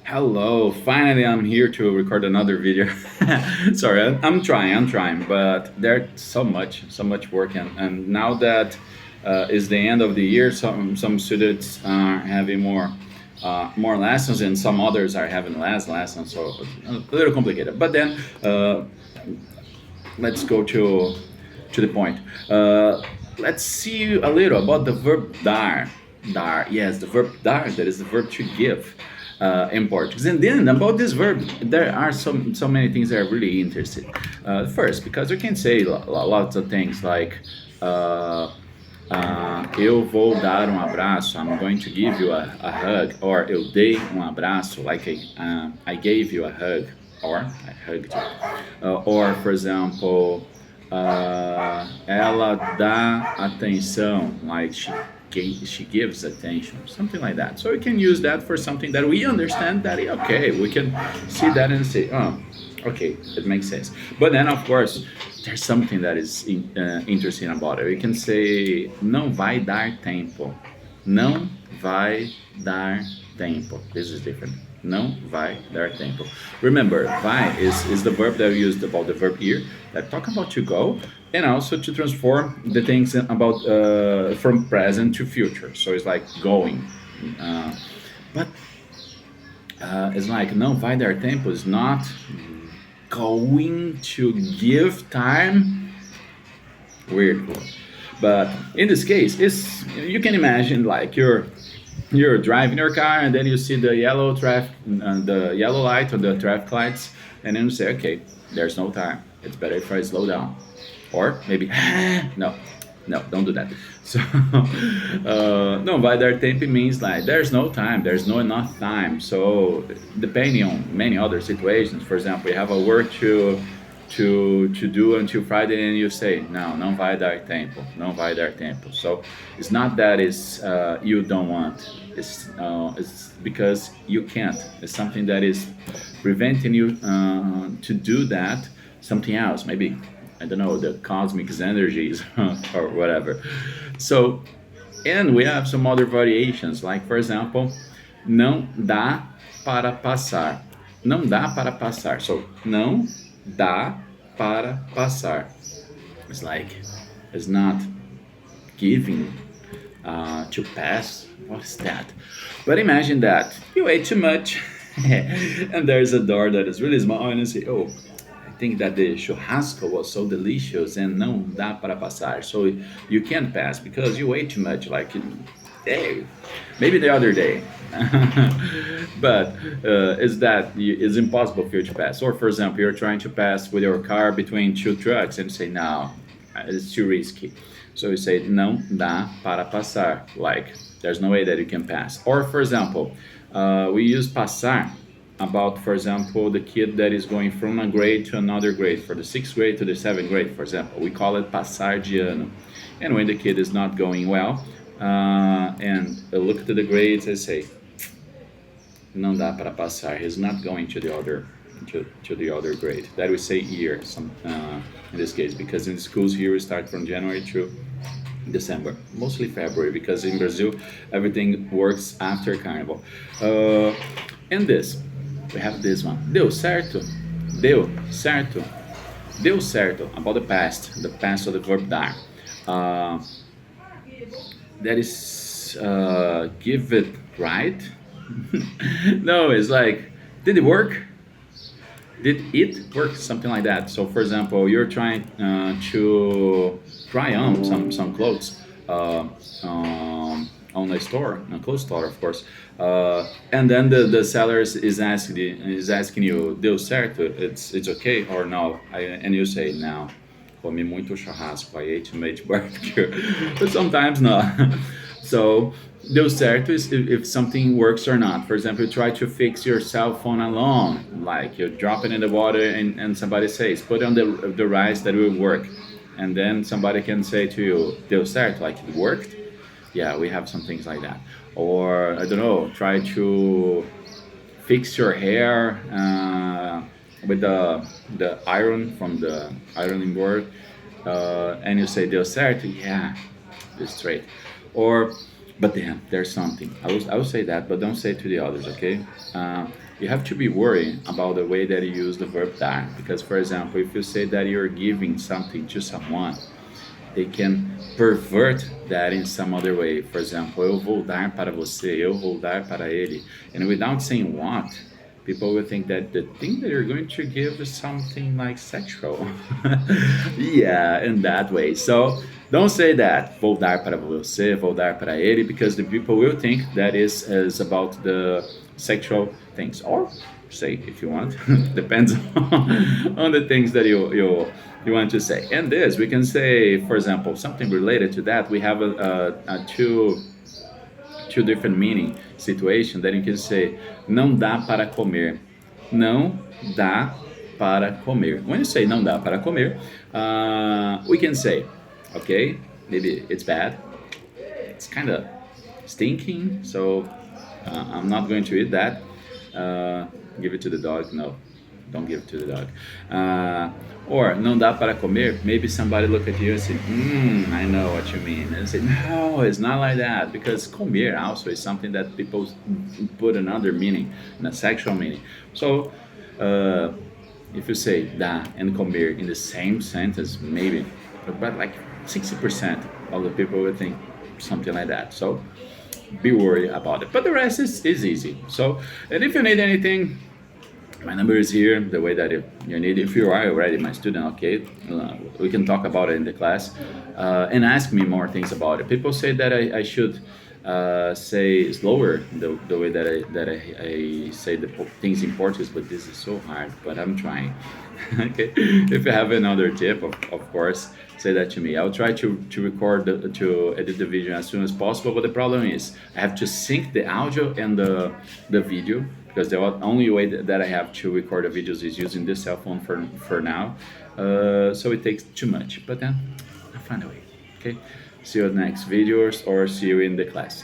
Hello, finally I'm here to record another video. Sorry, I'm trying, but there's so much work, and now that is the end of the year, some students are having more lessons, and some others are having less lessons, so it's a little complicated. But then let's go to the point. Let's see a little about the verb dar. Dar, yes, the verb dar. That is the verb to give in Portuguese. And then about this verb, there are so many things that are really interesting. First, because you can say lots of things like. Eu vou dar um abraço. I'm going to give you a hug. Or eu dei um abraço. Like I gave you a hug. Or I hugged you. Or, for example, ela dá atenção. Like she gives attention. Something like that. So we can use that for something that we understand that, okay, we can see that and say, oh, okay, it makes sense. But then, of course, there's something that is interesting about it. We can say, não vai dar tempo. Não vai dar tempo. This is different. Não vai dar tempo. Remember, vai is the verb that we used about the verb here that talk about to go, and also to transform the things about from present to future. So it's like going. But it's like não vai dar tempo is not going to give time. Weird. But in this case, it's you can imagine like you're driving your car and then you see the yellow light on the traffic lights, and then you say, okay, there's no time. It's better if I slow down, or maybe no, no, don't do that. So no, vai dar tempo means like there's no time, there's no enough time. So depending on many other situations, for example, you have a work to do until Friday, and you say no, não vai dar tempo, não vai dar tempo. So it's not that it's you don't want. It's because you can't. It's something that is preventing you to do that. Something else, maybe I don't know, the cosmic energies or whatever. So, and we have some other variations, like for example, não dá para passar. Não dá para passar. So, não dá para passar. It's like, it's not giving to pass. What is that? But imagine that you ate too much, and there's a door that is really small, and you say, "Oh, I think that the churrasco was so delicious, and não dá para passar." So you can't pass because you ate too much. Like, hey, maybe the other day, but is that it's impossible for you to pass. Or for example, you're trying to pass with your car between two trucks, and say, "No, it's too risky." So you say não dá para passar, like there's no way that you can pass. Or for example, we use passar about, for example, the kid that is going from a grade to another grade, for the sixth grade to the seventh grade, for example. We call it passar de ano. And when the kid is not going well, and look to the grades, I say não dá para passar. He's not going to the other grade. That we say here, in this case, because in the schools here we start from January to December, mostly February, because in Brazil everything works after Carnival. And this, we have this one. Deu certo? Deu certo? Deu certo, about the past of the verb dar. That is give it right. No, it's like, did it work? Did it work? Something like that. So, for example, you're trying to try on some clothes on a store, a clothes store, of course, and then the seller is asking you, deu certo? It's okay or no? And you say no. Comi muito churrasco. I ate too much barbecue, but sometimes not. So deu certo is if something works or not. For example, you try to fix your cell phone alone, like you drop it in the water, and somebody says, put on the rice that will work. And then somebody can say to you, deu certo, like it worked. Yeah, we have some things like that. Or I don't know, try to fix your hair with the iron from the ironing board, and you say deu certo, yeah, it's straight. Or But then there's something. I will say that, but don't say it to the others, okay? You have to be worried about the way that you use the verb dar. Because, for example, if you say that you're giving something to someone, they can pervert that in some other way. For example, eu vou dar para você, eu vou dar para ele. And without saying what, people will think that the thing that you're going to give is something like sexual. Yeah, in that way. So don't say that, vou dar para você, vou dar para ele, because the people will think that is about the sexual things. Or say if you want, depends on the things that you want to say. And this, we can say, for example, something related to that. We have a two different meaning situation that you can say, não dá para comer. Não dá para comer. When you say não dá para comer, we can say, okay, maybe it's bad, it's kind of stinking, so I'm not going to eat that. Give it to the dog. No, don't give it to the dog. Or não dá para comer. Maybe somebody look at you and say, I know what you mean. And say, no, it's not like that. Because comer also is something that people put another meaning, in a sexual meaning. So if you say dá and comer in the same sentence, maybe, but like 60% of the people would think something like that. So be worried about it. But the rest is easy. So, and if you need anything, my number is here. The way that you need, if you are already my student, okay, we can talk about it in the class, and ask me more things about it. People say that I should say slower the way that I say the things in Portuguese, but this is so hard. But I'm trying. Okay, if you have another tip, of course, say that to me. I'll try to record to edit the video as soon as possible. But the problem is I have to sync the audio and the video, because the only way that I have to record the videos is using this cell phone for now. So it takes too much. But then I'll find a way. Okay. See you in the next videos or see you in the class.